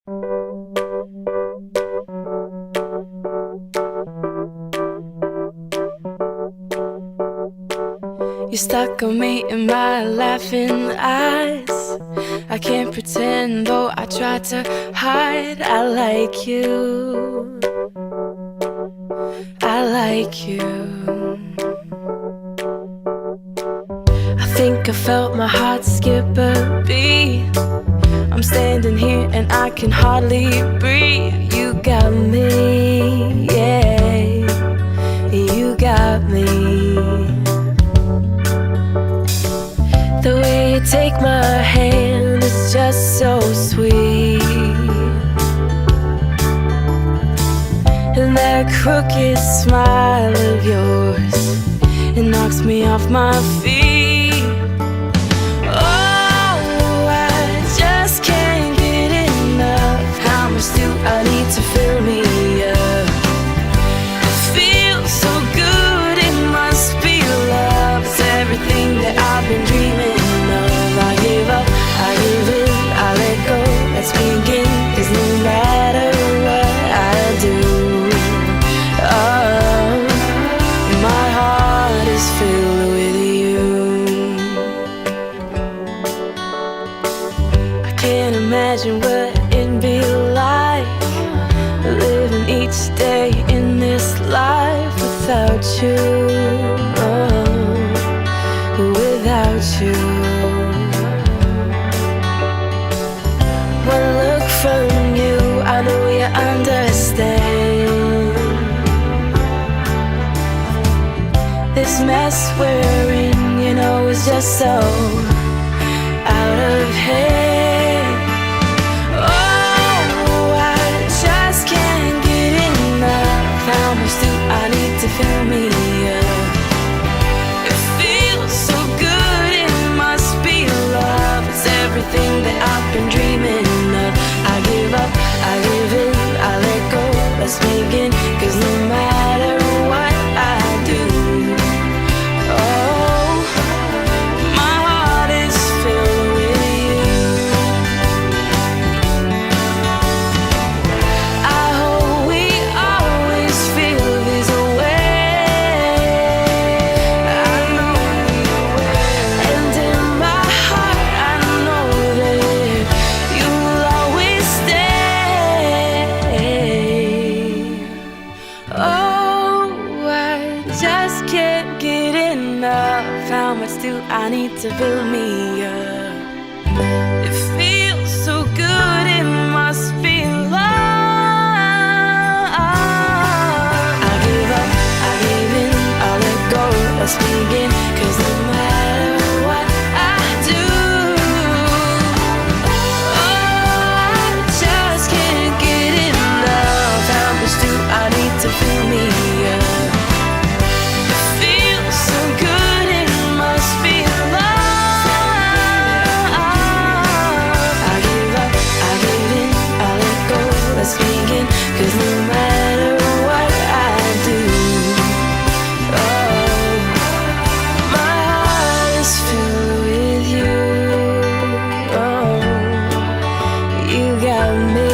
You're stuck on me in my laughing eyes. I can't pretend, though I try to hide. I like you, I like you. I think I felt my heart skip a beat. I'm standing here and I can hardly breathe. You got me, yeah, you got me. The way you take my hand is just so sweet, and that crooked smile of yours, it knocks me off my feet. Oh, I just can't get enough. How much do I need to fill me up? It feels so good, it must be love. It's everything that I've been dreaming of. I give up, I give in, I let go. Let's begin, 'cause no matter what I do, oh, my heart is filled with you. I can't imagine what it'd be like living each day in this life without you, oh, without you. One look from you, I know you understand. This mess we're in, you know, is just so out of hand. Oh, I just can't get enough. How much do I need to fill me up? It feels so good, it must be love. It's everything that I've been dreaming of. I give up, I give in, I let go. Let's begin, 'cause no matter what I do, oh, my heart is filled with you. I hope we always feel this way. I know we will. And in my heart, I know that you will always stay. Oh, I just can't get enough. How much do I need to fill me up? It feels so good, it must be love. I give up, I give in, I let go. Let's begin, 'cause no matter what I do, oh, I just can't get enough. How much do I need to fill me up? It feels so good, it must be love. I give up, I give in, I let go. Let's begin, 'cause no matter what I do, oh, my heart is filled with you. Oh, you got me.